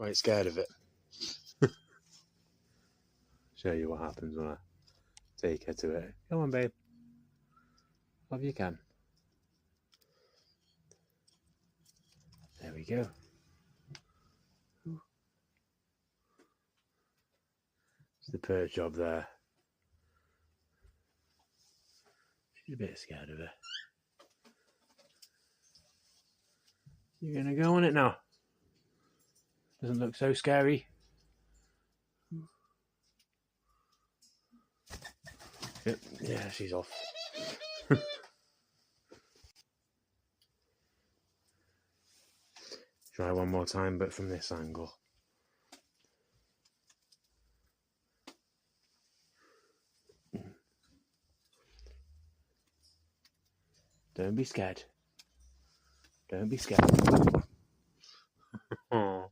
quite scared of it. Show you what happens when I take her to it. Come on, babe. Love you can. There we go. It's the perch job there. She's a bit scared of it. You're gonna go on it now. Doesn't look so scary. Yep. Yeah, she's off. Try one more time, but from this angle. Don't be scared. Don't be scared. Oh.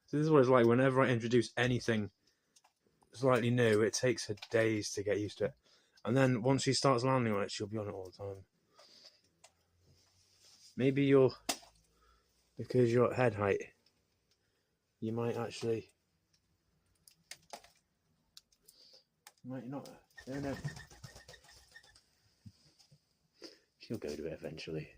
So this is what it's like whenever I introduce anything slightly new, it takes her days to get used to it. And then once she starts landing on it, she'll be on it all the time. Maybe because you're at head height, you might actually, might not, I don't know. She'll go to it eventually.